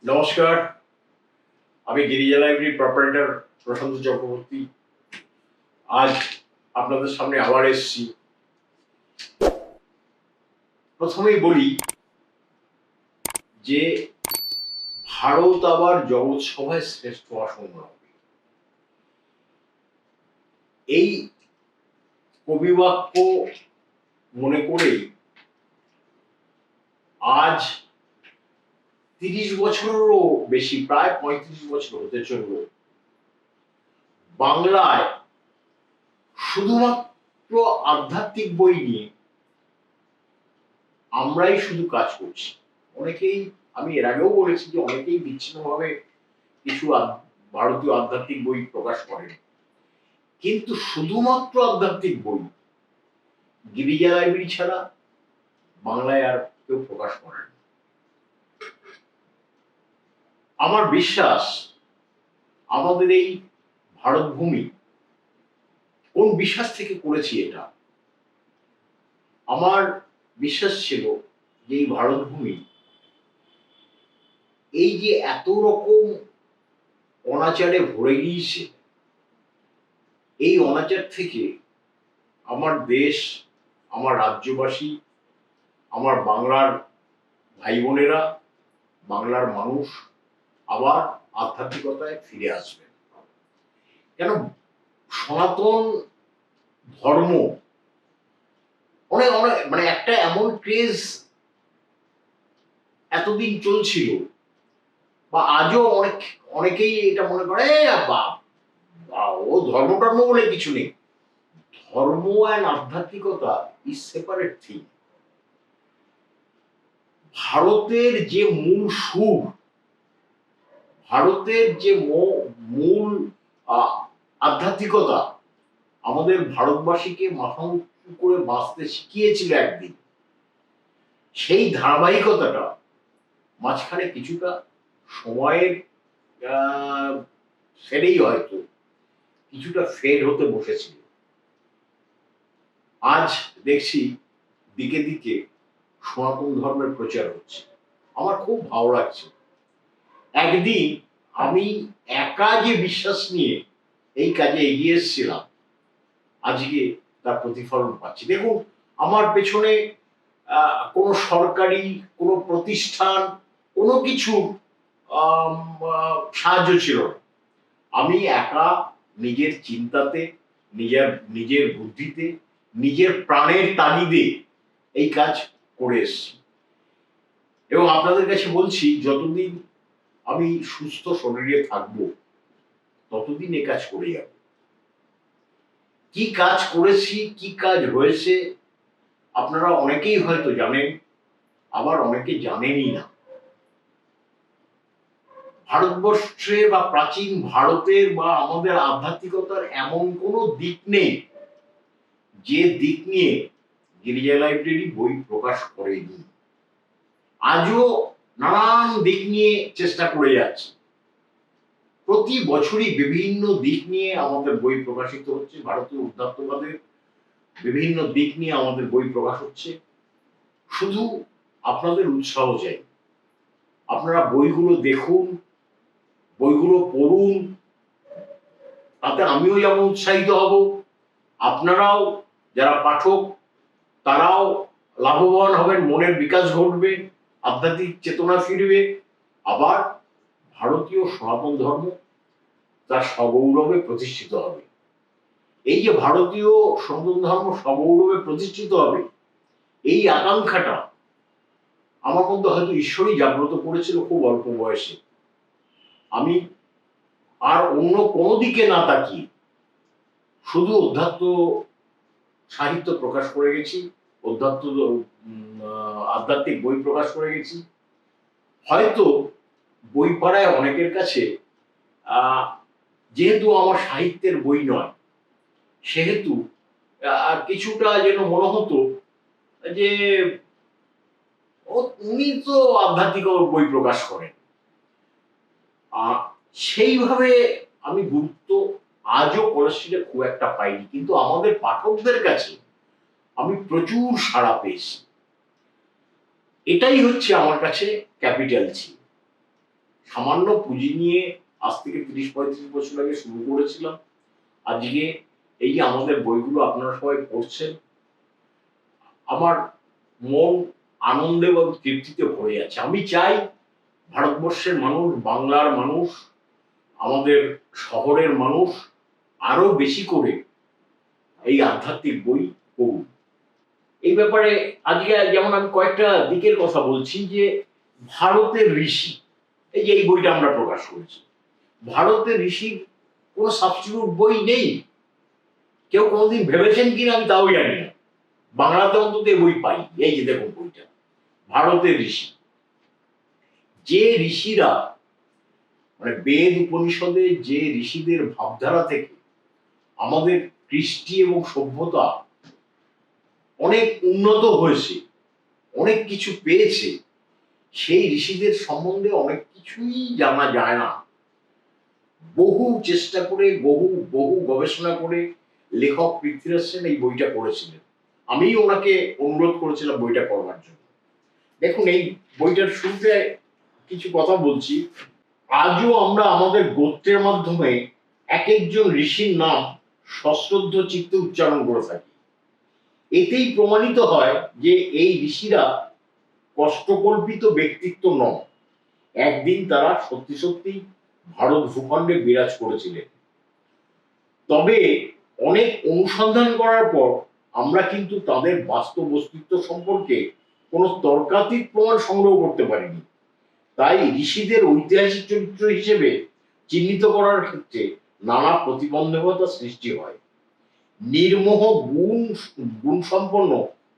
নমস্কার, আমি Girija library proprietor প্রশান্ত চক্রবর্তী। আজ আপনাদের সামনে আবার এসেছি। প্রথমেই বলি যে ভারত আবার জগৎ সভায় শ্রেষ্ঠ আসন হবে, এই কবিবাক্য মনে করে আজ 30 বছরেরও বেশি, প্রায় 35 বছর হতে চলল, বাংলায় শুধুমাত্র আধ্যাত্মিক বই নিয়ে আমরাই শুধু কাজ করছি। অনেকেই, আমি এর আগেও বলেছি যে অনেকেই বিচ্ছিন্নভাবে কিছু ভারতীয় আধ্যাত্মিক বই প্রকাশ করেন, কিন্তু শুধুমাত্র আধ্যাত্মিক বই গিরিজা লাইব্রেরি ছাড়া বাংলায় আর কেউ প্রকাশ করেন। আমার বিশ্বাস আমাদের এই ভারত ভূমি, কোন বিশ্বাস থেকে করেছি এটা, আমার বিশ্বাস ছিল যে এই ভারত ভূমি এই যে এত রকম অনাচারে ভরে গিয়েছে, এই অনাচার থেকে আমার দেশ, আমার রাজ্যবাসী, আমার বাংলার ভাই বোনেরা, বাংলার মানুষ আবার আধ্যাত্মিকতায় ফিরে আসবে। কেন সনাতন ধর্ম অনেক অনেক মানে একটা এমন ক্রেজ এতদিন চলছিল, বা আজও অনেকেই এটা মনে করে ও ধর্ম টর্ম বলে কিছু নেই। ধর্ম আর আধ্যাত্মিকতা ইজ সেপারেট থিং। ভারতের যে মূল সুর, ভারতের যে মূল আধ্যাত্মিকতা আমাদের ভারতবাসীকে মাথা উঁচু করে বাঁচতে শিখিয়েছিল একদিন, সেই ধারাবাহিকতাটা মাঝখানে কিছুটা সময়ের ফেরেই হয়তো কিছুটা ফেড হতে বসেছিল। আজ দেখছি দিকে দিকে সনাতন ধর্মের প্রচার হচ্ছে, আমার খুব ভালো লাগছে। একদিন আমি একা যে বিশ্বাস নিয়ে এই কাজে এগিয়ে এসেছিলাম, আজকে তার প্রতিফলন পাচ্ছি। দেখুন, আমার পেছনে কোনো সরকারি কোনো প্রতিষ্ঠান কোনো কিছু সাহায্য ছিল না। আমি একা নিজের চিন্তাতে, নিজের বুদ্ধিতে, নিজের প্রাণের তাগিদে এই কাজ করে এসেছি। এবং আপনাদের কাছে বলছি, যতদিন আমি সুস্থ শরীরে থাকবো ততদিন এ কাজ করে যাব। কি কাজ করেছি, কি কাজ হয়েছে আপনারা অনেকেই হয়তো জানেন, আবার অনেকে জানেনই না। ভারতবর্ষে বা প্রাচীন ভারতের বা আমাদের আধ্যাত্মিকতার এমন কোনো দিক নেই যে দিক নিয়ে গিরিজা লাইব্রেরি বই প্রকাশ করেনি। আজও নানান দিক নিয়ে চেষ্টা করে যাচ্ছে। প্রতি বছরই বিভিন্ন দিক নিয়ে আমাদের বই প্রকাশিত হচ্ছে। ভারতীয় অধ্যাত্মবাদের বিভিন্ন দিক নিয়ে আমাদের বই প্রকাশ হচ্ছে। শুধু আপনাদের উৎসাহ চাই, আপনারা বইগুলো দেখুন, বইগুলো পড়ুন, তাতে আমিও যেমন উৎসাহিত হব, আপনারাও যারা পাঠক তারাও লাভবান হবেন, মনের বিকাশ ঘটবে, আধ্যাত্মিক চেতনা ফিরবে, আবার ভারতীয় সনাতন ধর্ম তার সগৌরবে প্রতিষ্ঠিত হবে। এই যে ভারতীয় সনাতন ধর্ম সগৌরবে প্রতিষ্ঠিত হবে, এই আকাঙ্ক্ষাটা আমার মধ্যে হয়তো ঈশ্বরই জাগ্রত করেছিল খুব অল্প বয়সে। আমি আর অন্য কোনো দিকে না তাকিয়ে শুধু অধ্যাত্ম সাহিত্য প্রকাশ করে গেছি, আধ্যাত্মিক বই প্রকাশ করে গেছি। হয়তো বই পড়ায় অনেকের কাছে যেহেতু আমার সাহিত্যের বই নয়, সেহেতু কিছুটা যেন মনে হতো যে উনি তো আধ্যাত্মিক বই প্রকাশ করেন। সেইভাবে আমি গুরুত্ব আজও কলেজে খুব একটা পাইনি, কিন্তু আমাদের পাঠকদের কাছে আমি প্রচুর সাড়া পেয়েছি। এটাই হচ্ছে আমার কাছে ক্যাপিটাল ছিল। সামান্য পুঁজি নিয়ে আজ থেকে 30-35 বছর আগে শুরু করেছিলাম। আজকে এই যে আমাদের বইগুলো আপনারা সবাই পড়ছেন, আমার মন আনন্দে এবং তৃপ্তিতে ভরে যাচ্ছে। আমি চাই ভারতবর্ষের মানুষ, বাংলার মানুষ, আমাদের শহরের মানুষ আরো বেশি করে এই আধ্যাত্মিক বই পড়ুন। এই ব্যাপারে আজকে যেমন আমি কয়েকটা দিকের কথা বলছি যে ভারতের ঋষি, এই যে এই বইটা আমরা প্রকাশ করেছি, ভারতের ঋষির কোনো সাবস্টিটিউট বই নেই। কেউ কোনোদিন ভেবেছেন কিনা আমি তাও জানি না। বাংলাতে অন্তত এই বই পাই। এই যে দেখুন বইটা, ভারতের ঋষি। যে ঋষিরা মানে বেদ উপনিষদে যে ঋষিদের ভাবধারা থেকে আমাদের কৃষ্টি এবং সভ্যতা অনেক উন্নত হয়েছে, অনেক কিছু পেয়েছে, সেই ঋষিদের সম্বন্ধে অনেক কিছুই জানা যায় না। বহু চেষ্টা করে, বহু বহু গবেষণা করে লেখক পৃথ্বীরাজ সেন এই বইটা করেছিলেন। আমি ওনাকে অনুরোধ করেছিলাম বইটা পড়বার জন্য। দেখুন, এই বইটার শুরুতে কিছু কথা বলছি। আজও আমরা আমাদের গোত্রের মাধ্যমে এক একজন ঋষির নাম সশ্রদ্ধ চিত্তে উচ্চারণ করে থাকি। এতেই প্রমাণিত হয় যে এই ঋষিরা কষ্টকল্পিত ব্যক্তিত্ব নন। একদিন তারা সত্যি সত্যি ভারত ভূখণ্ডে বিরাজ করেছিলেন। তবে অনেক অনুসন্ধান করার পর আমরা কিন্তু তাদের বাস্তব অস্তিত্ব সম্পর্কে কোনো তর্কাতীত প্রমাণ সংগ্রহ করতে পারিনি। তাই ঋষিদের ঐতিহাসিক চরিত্র হিসেবে চিহ্নিত করার ক্ষেত্রে নানা প্রতিবন্ধকতা সৃষ্টি হয়। নির্মোহ গুণসম্পন্ন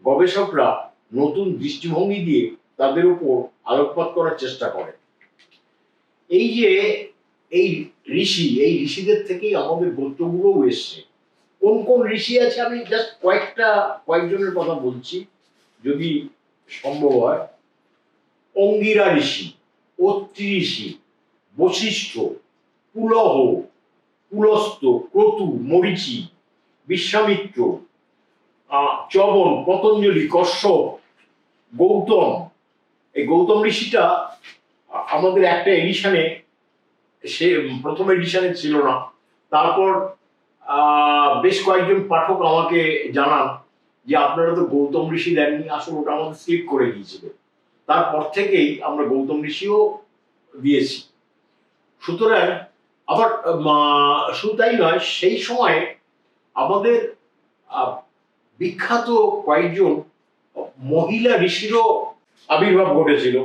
গবেষকরা নতুন দৃষ্টিভঙ্গি দিয়ে তাদের উপর আলোকপাত করার চেষ্টা করে। এই যে এই এই ঋষিদের থেকেই আমাদের গোত্রগুলোও এসছে। কোন কোন ঋষি আছে আমি জাস্ট কয়েকজনের কথা বলছি যদি সম্ভব হয়। অঙ্গিরা ঋষি, অত্রি ঋষি, বশিষ্ঠ, পুলহ, পুলস্ত, ক্রতু, মরীচি, বিশ্বামিত্র, চবন, পতঞ্জলি, কশ্যপ, গৌতম। এই গৌতম ঋষিটা আমাদের একটা এডিশনে, সে প্রথম এডিশনে ছিল না। তারপর বেশ কয়েকজন পাঠক আমাকে জানান যে আপনারা তো গৌতম ঋষি দেননি, আসলে ওটা আমাদের স্লিপ করে গিয়েছিল। তারপর থেকেই আমরা গৌতম ঋষিও দিয়েছি। সুতরাং আবার শুধু তাই নয়, সেই সময় আমাদের বিখ্যাত কয়েকজন মহিলা ঋষিরও আবির্ভাব ঘটেছিল।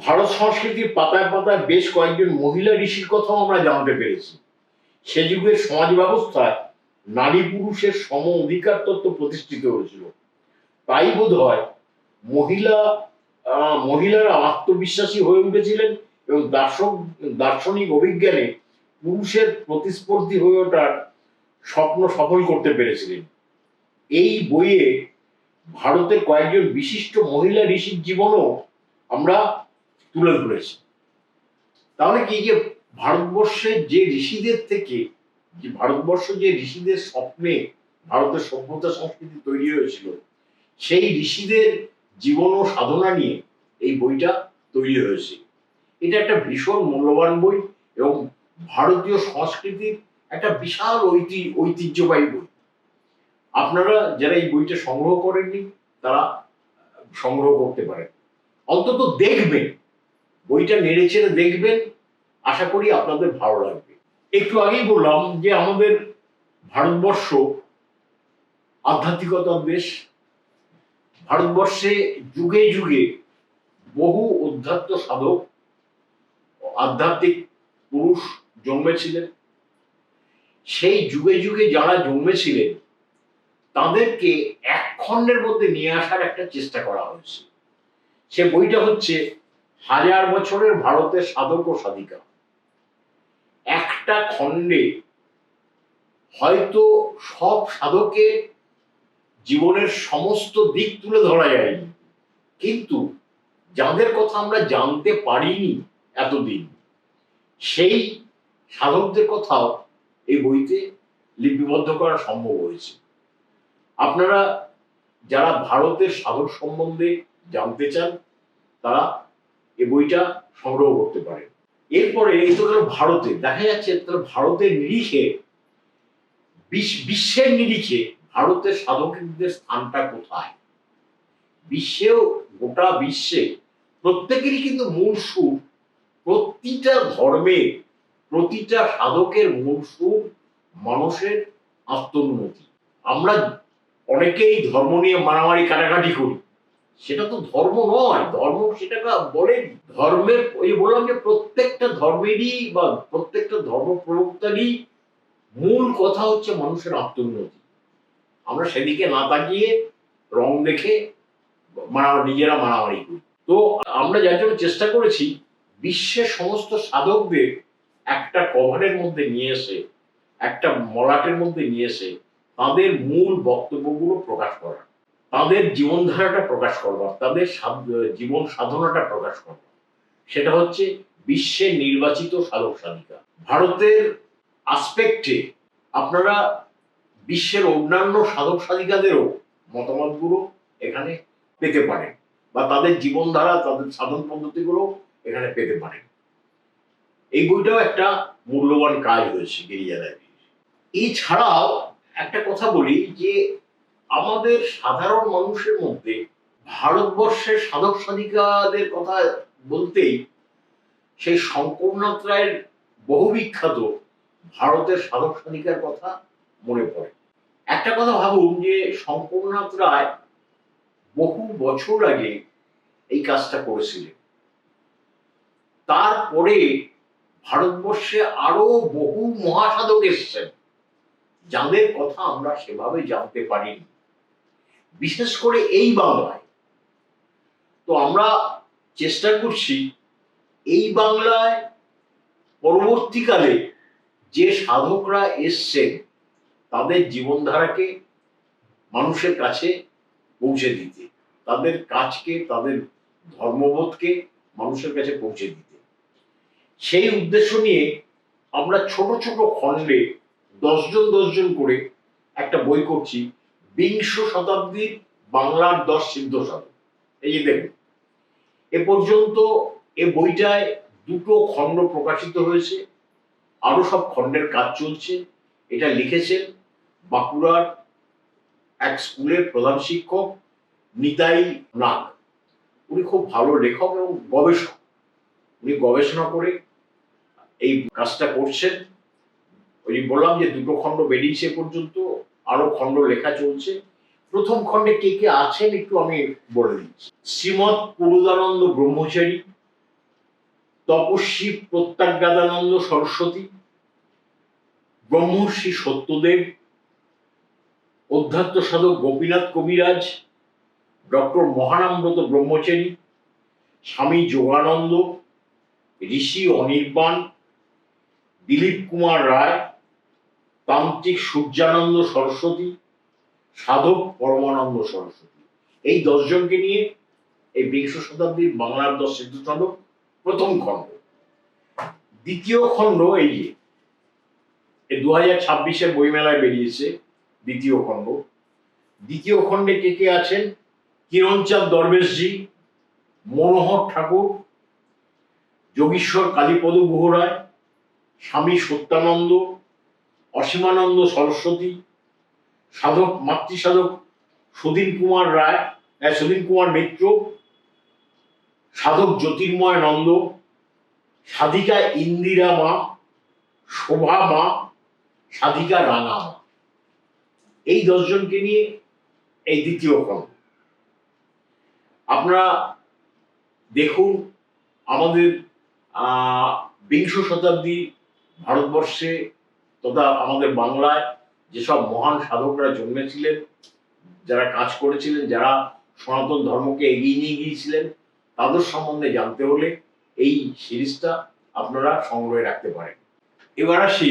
ভারত সংস্কৃতির পাতায় পাতায় বেশ কয়েকজন মহিলা ঋষির কথাও আমরা জানতে পেরেছি। সে যুগের সমাজ ব্যবস্থায় নারী পুরুষের সম অধিকার তত্ত্ব প্রতিষ্ঠিত হয়েছিল। তাই বোধ হয় মহিলারা আত্মবিশ্বাসী হয়ে উঠেছিলেন এবং দার্শনিক অভিজ্ঞানে পুরুষের প্রতিস্পর্ধী হয়ে ওঠার স্বপ্ন সফল করতে পেরেছিলেন। এই বইয়ে ভারতের কয়েকজন বিশিষ্ট মহিলা ঋষির জীবনও আমরা তুলে ধরেছি। তাহলে কি, যে ভারতবর্ষের যে ঋষিদের থেকে, যে ভারতবর্ষ যে ঋষিদের স্বপ্নে ভারতের সভ্যতা সংস্কৃতি তৈরি হয়েছিল, সেই ঋষিদের জীবন ও সাধনা নিয়ে এই বইটা তৈরি হয়েছে। এটা একটা ভীষণ মূল্যবান বই এবং ভারতীয় সংস্কৃতির একটা বিশাল ঐতিহ্যবাহী বই। আপনারা যারা এই বইটা সংগ্রহ করেননি তারা সংগ্রহ করতে পারেন, অন্তত দেখবেন, বইটা নেড়ে চেড়ে দেখবেন। আশা করি আপনাদের ভালো লাগবে। একটু আগেই বললাম যে আমাদের ভারতবর্ষ আধ্যাত্মিকতার দেশ। ভারতবর্ষে যুগে যুগে বহু অধ্যাত্ম সাধক, আধ্যাত্মিক পুরুষ জন্মেছিলেন। সেই যুগে যুগে যারা জন্মেছিলেন তাদেরকে এক খণ্ডের মধ্যে নিয়ে আসার একটা চেষ্টা করা হয়েছে। সে বইটা হচ্ছে 1000 বছরের ভারতের সাধক ও সাধিকা। একটা খণ্ডে হয়তো সব সাধকের জীবনের সমস্ত দিক তুলে ধরা যায়নি, কিন্তু যাদের কথা আমরা জানতে পারিনি এতদিন, সেই সাধকদের কথাও এই বইতে লিপিবদ্ধ করা সম্ভব হয়েছে। আপনারা যারা ভারতের সাধক সম্বন্ধে জানতে চান তারা এই বইটা সংগ্রহ করতে পারেন। এরপরে এই তো গেল ভারতে, দেখা যাচ্ছে তাহলে ভারতের নিরিখে, বিশ্বের নিরিখে ভারতের সাধকদের স্থানটা কোথায়? বিশ্বেও, গোটা বিশ্বে প্রত্যেকেরই কিন্তু মূল সুর, প্রতিটা ধর্মের, প্রতিটা সাধকের মূল সুর মানুষের আত্মোন্নতি। আমরা অনেকেই ধর্ম নিয়ে মারামারি কাটাকাটি করি, সেটা তো ধর্ম নয়। ধর্ম সেটাকে বলে, ধর্মের ওই বললাম যে প্রত্যেকটা ধর্মেরই বা প্রত্যেকটা ধর্ম প্রবক্তারই মূল কথা হচ্ছে মানুষের আত্মোন্নতি। আমরা সেদিকে না তাকিয়ে রং দেখে নিজেরা মারামারি করি। তো আমরা যার জন্য চেষ্টা করেছি বিশ্বের সমস্ত সাধকদের একটা কভারের মধ্যে নিয়ে এসে, একটা মলাটের মধ্যে নিয়ে এসে তাদের মূল বক্তব্যগুলো প্রকাশ করা, তাদের জীবনধারাটা প্রকাশ করবার, তাদের জীবন সাধনাটা প্রকাশ করবার। সেটা হচ্ছে বিশ্বের নির্বাচিত সাধক সাধিকা। ভারতের আসপেক্টে আপনারা বিশ্বের অন্যান্য সাধক সাধিকাদেরও মতামতগুলো এখানে পেতে পারেন, বা তাদের জীবনধারা, তাদের সাধন পদ্ধতিগুলো এখানে পেতে পারেন। এই বইটাও একটা মূল্যবান কাজ হয়েছে গিরিজা লাইব্রেরির। এছাড়াও একটা কথা বলি যে আমাদের সাধারণ মানুষের মধ্যে ভারতবর্ষের সাধক সাধিকাদের কথা বলতেই সেই শঙ্করনাথ রায়ের বহু বিখ্যাত ভারতের সাধক সাধিকার কথা মনে পড়ে। একটা কথা ভাবুন যে শঙ্করনাথ রায় বহু বছর আগে এই কাজটা করেছিলেন, তারপরে ভারতবর্ষে আরো বহু মহাসাধক এসেছেন যাদের কথা আমরা সেভাবে জানতে পারিনি, বিশেষ করে এই বাংলায়। তো আমরা চেষ্টা করছি এই বাংলায় পরবর্তীকালে যে সাধকরা এসছেন তাদের জীবনধারাকে মানুষের কাছে পৌঁছে দিতে, তাদের কাজকে, তাদের ধর্মবোধকে মানুষের কাছে পৌঁছে দিতে। সেই উদ্দেশ্য নিয়ে আমরা ছোট ছোট খণ্ডে 10 জন করে একটা বই করছি, বিংশ শতাব্দীর বাংলার 10 সিদ্ধ সাধক। এই যে দেখুন, এ পর্যন্ত এ বইটায় 2টো খণ্ড প্রকাশিত হয়েছে, আরো সব খণ্ডের কাজ চলছে। এটা লিখেছেন বাঁকুড়ার এক স্কুলের প্রধান শিক্ষক নিতাই নাগ। উনি খুব ভালো লেখক এবং গবেষক। উনি গবেষণা করে এই কাজটা করছেন। ওই বললাম যে 2টো খণ্ড বেরিয়েছে পর্যন্ত, আরো খণ্ড লেখা চলছে। প্রথম খণ্ডে কে কে আছেন একটু আমি বলে দিচ্ছি। শ্রীমৎ পুরুদানন্দ ব্রহ্মচারী, তপস্বী প্রত্যাজ্ঞাদানন্দ সরস্বতী, ব্রহ্মর্ষি সত্যদেব, অধ্যাত্ম সাধক গোপীনাথ কবিরাজ, ডক্টর মহানামব্রত ব্রহ্মচারী, স্বামী যোগানন্দ, ঋষি অনির্বাণ, দিলীপ কুমার রায়, তান্ত্রিক সূর্যানন্দ সরস্বতী, সাধক পরমানন্দ সরস্বতী। এই 10 জনকে নিয়ে এই বিংশ শতাব্দীর বাংলার 10 সিদ্ধ সাধক প্রথম খণ্ড। দ্বিতীয় খণ্ড এই যে 2026-এর বইমেলায় বেরিয়েছে দ্বিতীয় খণ্ড। দ্বিতীয় খণ্ডে কে কে আছেন? কিরণচাঁদ দরবেশজি, মনোহর ঠাকুর, যোগীশ্বর কালীপদ গুহরায়, স্বামী সত্যানন্দ, অসীমানন্দ সরস্বতী, সাধক মাতৃসাধক সুধীন কুমার রায়, সুধীন কুমার মিত্র, সাধক জ্যোতির্ময় নন্দ, সাধিকা ইন্দিরা মা, শোভা মা, সাধিকা রাঙা মা। এই 10 জনকে নিয়ে এই দ্বিতীয় খণ্ড। আপনারা দেখুন আমাদের বিংশ শতাব্দী ভারতবর্ষে তথা আমাদের বাংলায় যেসব মহান সাধকরা জন্মেছিলেন, যারা কাজ করেছিলেন, যারা সনাতন ধর্মকে এগিয়ে নিয়ে গিয়েছিলেন, তাদের সম্বন্ধে জানতে হলে এই সিরিজটা আপনারা সংগ্রহে রাখতে পারেন। এবার আসি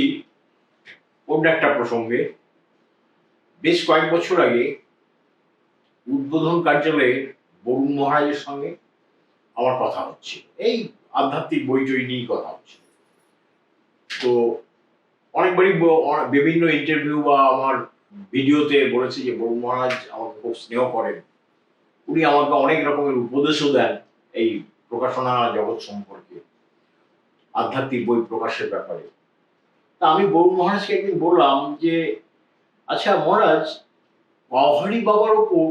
অন্য একটা প্রসঙ্গে। বেশ কয়েক বছর আগে উদ্বোধন কার্যালয়ে বরুণ মহারাজের সঙ্গে আমার কথা হচ্ছে, এই আধ্যাত্মিক বই টই নিয়েই কথা হচ্ছে। তো অনেকবারই বিভিন্ন ইন্টারভিউ বা আমার ভিডিওতে বলেছে যে বরুণ মহারাজ আমাকে খুব স্নেহ করেন, উনি আমাকে অনেক রকমের উপদেশও দেন এই প্রকাশনা জগৎ সম্পর্কে। আধ্যাত্মিক বই প্রকাশের ব্যাপারে। তা আমি বরুণ মহারাজকে একদিন বললাম যে, আচ্ছা মহারাজ, পাহাড়ি বাবার ওপর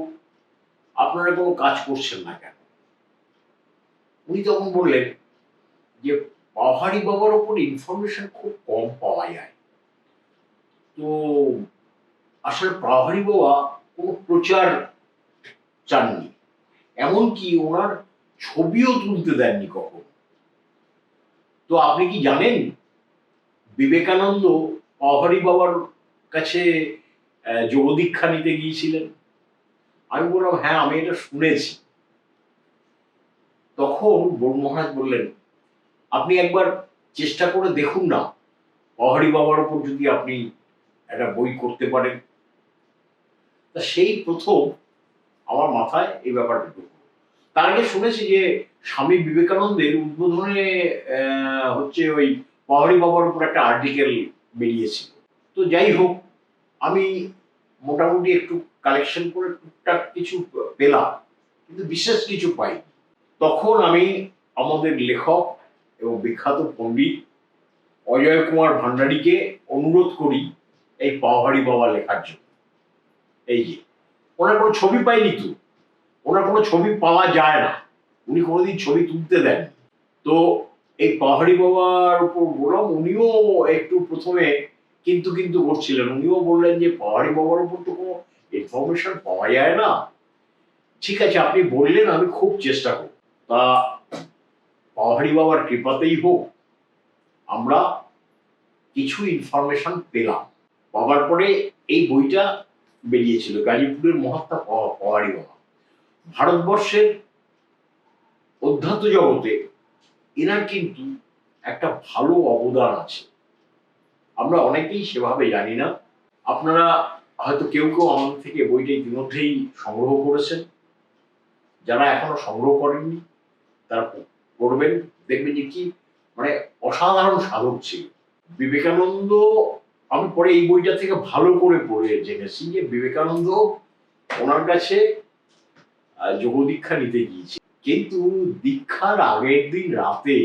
আপনারা কোনো কাজ করছেন না কেন? উনি তখন বললেন যে, পাহাড়ি বাবার ওপর ইনফরমেশন খুব কম পাওয়া যায়। তো আসলে পাহাড়ি বাবা কোনো প্রচার চাননি, এমনকি ওনার ছবিও তুলতে দেননি কখনো। তো আপনি কি জানেন বিবেকানন্দ পাহাড়ি বাবার কাছে যোগদীক্ষা নিতে গিয়েছিলেন? আমি বললাম, হ্যাঁ আমি এটা শুনেছি। তখন বরুণ মহারাজ বললেন, আপনি একবার চেষ্টা করে দেখুন না, পাহাড়ি বাবার ওপর যদি আপনি একটা বই করতে পারেন। তা সেই প্রথম আমার মাথায় এই ব্যাপারটা ঢুকলো। তার আগে শুনেছি যে স্বামী বিবেকানন্দের উদ্বোধনে হচ্ছে ওই পাহাড়ি বাবার উপর একটা আর্টিকেল বেরিয়েছিল। তো যাই হোক, আমি মোটামুটি একটু কালেকশন করে টুকটাক কিছু পেলাম, কিন্তু বিশেষ কিছু পাই। তখন আমি আমাদের লেখক এবং বিখ্যাত পণ্ডিত অজয় কুমার ভান্ডারীকে অনুরোধ করি এই পাহাড়ি বাবা লেখার জন্য। এই যে ওনার কোনো ছবি পাইনি, তো ওনার কোনো ছবি পাওয়া যায় না, উনি কোনোদিন ছবি তুলতে দেন। তো এই পাহাড়ি বাবার উপর বললাম, উনিও একটু প্রথমে কিন্তু কিন্তু করছিলেন। উনিও বললেন যে পাহাড়ি বাবার উপর তো কোনো ইনফরমেশন পাওয়া যায় না। ঠিক আছে, আপনি বললেন, আমি খুব চেষ্টা করব। তা পাহাড়ি বাবার কৃপাতেই হোক আমরা কিছু ইনফরমেশন পেলাম। পাওয়ার পরে এই বইটা বেরিয়েছিল, গাজীপুরের মহাত্মা পাহাড়ি বাবা। ভারতবর্ষের অধ্যাত্ম জগতে এনার কিন্তু একটা ভালো অবদান আছে, আমরা অনেকেই সেভাবে জানি না। আপনারা হয়তো কেউ কেউ আমাদের থেকে বইটা ইতিমধ্যেই সংগ্রহ করেছেন, যারা এখনো সংগ্রহ করেননি তারা করবেন। দেখবেন যে কি মানে অসাধারণ সাধক ছিল বিবেকানন্দ। আমি পরে এই বইটা থেকে ভালো করে পড়ে জেনেছি যে বিবেকানন্দ ওনার কাছে যোগদীক্ষা নিতে গিয়েছে, কিন্তু দীক্ষার আগের দিন রাতে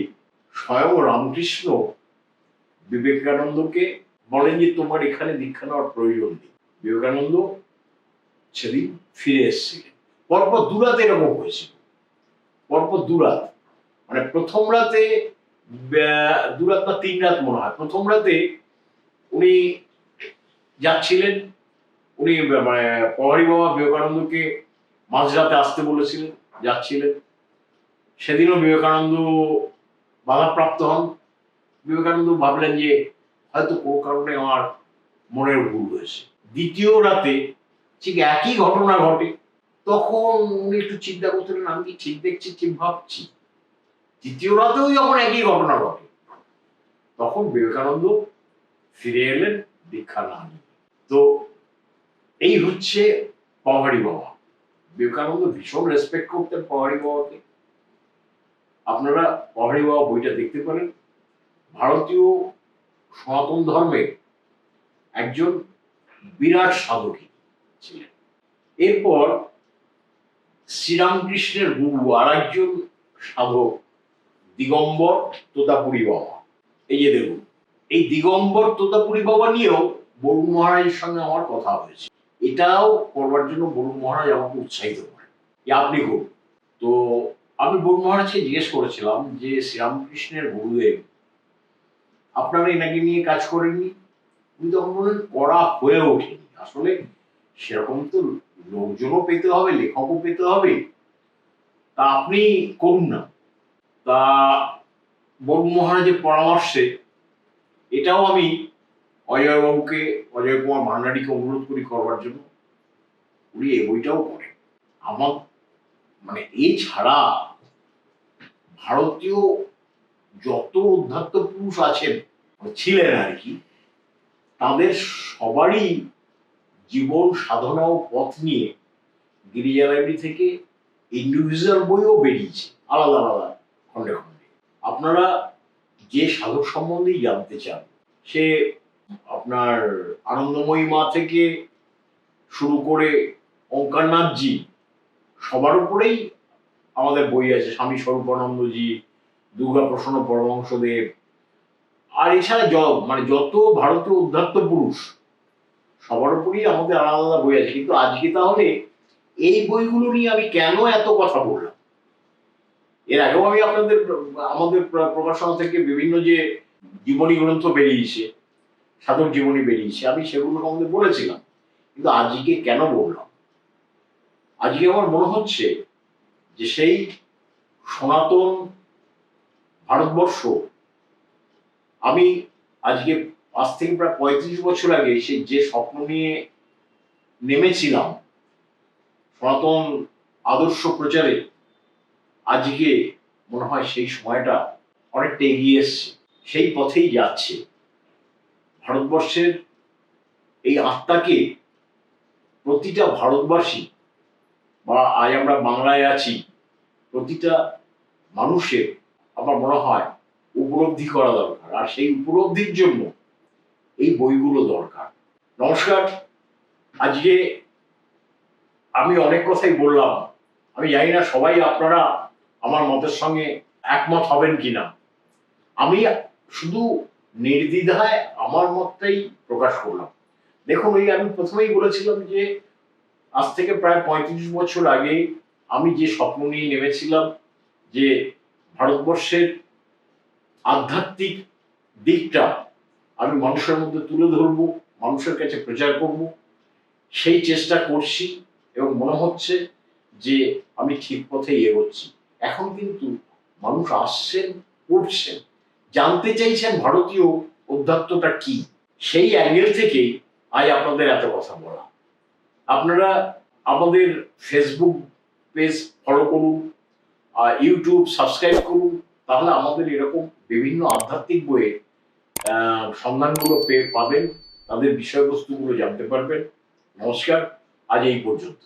স্বয়ং রামকৃষ্ণ বিবেকানন্দকে বলেন যে তোমার এখানে দীক্ষা নেওয়ার প্রয়োজন নেই। বিবেকানন্দ সেদিন ফিরে এসেছিলেন। পরপর দুরাতে এরকম হয়েছিল, পরপর দুরাত, মানে প্রথম রাতে দুরাত না 3 রাত মনে হয়। প্রথম রাতে উনি যাচ্ছিলেন, উনি মানে পাহাড়ি বাবা বিবেকানন্দকে মাঝরাতে আসতে বলেছিলেন, যাচ্ছিলেন। সেদিনও বিবেকানন্দ বাধাপ্রাপ্ত হন। বিবেকানন্দ ভাবলেন যে হয়তো কোনো কারণে আমার মনের ভুল হয়েছে। দ্বিতীয় রাতে ঠিক একই ঘটনা ঘটে। তখন উনি একটু চিন্তা করছিলেন, আমি কি ঠিক দেখছি, ঠিক ভাবছি। তৃতীয় রাতেও যখন একই ঘটনা ঘটে, তখন বিবেকানন্দ ফিরে এলেন দীক্ষা না নিয়ে। তো এই হচ্ছে পাহাড়ি বাবা। বিবেকানন্দ ভীষণ রেসপেক্ট করতেন পাহাড়ি বাবাকে। আপনারা পাহাড়ি বাবা বইটা দেখতে পারেন। ভারতীয় সনাতন ধর্মের একজন বিরাট সাধকী ছিলেন। এরপর শ্রীরামকৃষ্ণের গুরু আর একজন সাধক দিগম্বর তোতাপুরী বাবা। এই যে দেখুন, এই দিগম্বর তোতাপুরী বাবা নিয়েও বরুণ মহারাজের সঙ্গে আমার কথা হয়েছে। এটাও করবার জন্য বরুণ মহারাজ আমাকে উৎসাহিত করেন যে আপনি করুন। তো আমি বরুণ মহারাজকে জিজ্ঞেস করেছিলাম যে শ্রীরামকৃষ্ণের গুরুদেব আপনারা এনাকে নিয়ে কাজ করেননি? উনি তখন বললেন করা হয়ে ওঠেনি। আসলে সেরকম তো লোকজনও পেতে হবে, লেখকও পেতে হবে, তা আপনি করুন না। তা বরুণ মহারাজের পরামর্শে এটাও আমি অজয়বাবুকে, অজয় কুমার ভান্ডারীকে অনুরোধ করি করবার জন্য। উনি এই বইটাও করেন। আমার মানে এছাড়া ভারতীয় যত অধ্যাত্ম পুরুষ আছেন, ছিলেন আর কি, তাদের সবারই জীবন সাধনা ও পথ নিয়ে গিরিজা লাইব্রেরি থেকে ইন্ডিভিজুয়াল বইও বেরিয়েছে, আলাদা আলাদা খন্ডে খন্ডে। আপনারা যে সাধক সম্বন্ধেই জানতে চান, সে আপনার আনন্দময়ী মা থেকে শুরু করে ওঙ্কারনাথজি, সবার উপরেই আমাদের বই আছে। স্বামী স্বরূপানন্দজি, দুর্গা প্রসন্ন পরমহংসদেব, আর এছাড়া মানে যত ভারতীয় উদ্ধাত্ত পুরুষ সবার উপরই আমাদের আলাদা আলাদা বই আছে, কিন্তু আজকে তাহলে এই বইগুলো নিয়ে আমি কেন এত কথা বললাম? এর আগেও আমি আমাদের প্রকাশনা থেকে বিভিন্ন যে জীবনী গ্রন্থ বেরিয়েছে, সাধক জীবনী বেরিয়েছে, আমি সেগুলো আমাদের বলেছিলাম, কিন্তু আজকে কেন বললাম? আজকে আমার মনে হচ্ছে যে সেই সনাতন ভারতবর্ষ, আমি আজকে আজ থেকে প্রায় 35 বছর আগে সেই যে স্বপ্ন নিয়ে নেমেছিলাম সনাতন আদর্শ প্রচারে, আজকে মনে হয় সেই সময়টা অনেকটা এগিয়ে এসছে, সেই পথেই যাচ্ছে। ভারতবর্ষের এই আত্মাকে প্রতিটা ভারতবাসী বা আজ আমরা বাংলায় আছি প্রতিটা মানুষের আমার মনে হয় উপলব্ধি করা দরকার, আর সেই উপলব্ধির জন্য এই বইগুলো দরকার। নমস্কার। আজকে আমি অনেক কথাই বললাম, আমি জানি না সবাই আপনারা আমার মতের সঙ্গে একমত হবেন কিনা। আমি শুধু নির্দ্বিধায় আমার মতটাই প্রকাশ করলাম। দেখুন, আমি প্রথমেই বলেছিলাম যে আজ থেকে প্রায় 35 বছর আগে আমি যে স্বপ্ন নিয়ে নেমেছিলাম যে ভারতবর্ষের আধ্যাত্মিক দিকটা আমি মানুষের মধ্যে তুলে ধরবো, মানুষের কাছে প্রচার করব, সেই চেষ্টা করছি এবং মনে হচ্ছে যে আমি ঠিক পথেই এগোচ্ছি। এখন কিন্তু মানুষ আসছেন, পড়ছেন, জানতে চাইছেন ভারতীয় অধ্যাত্মটা কি। সেই অ্যাঙ্গেল থেকেই আজ আপনাদের এত কথা বলা। আপনারা আমাদের ফেসবুক পেজ ফলো করুন, ইউটিউব সাবস্ক্রাইব করুন, তাহলে আমাদের এরকম বিভিন্ন আধ্যাত্মিক বইয়ের সন্ধানগুলো পাবেন, তাদের বিষয়বস্তুগুলো জানতে পারবেন। নমস্কার, আজ এই পর্যন্ত।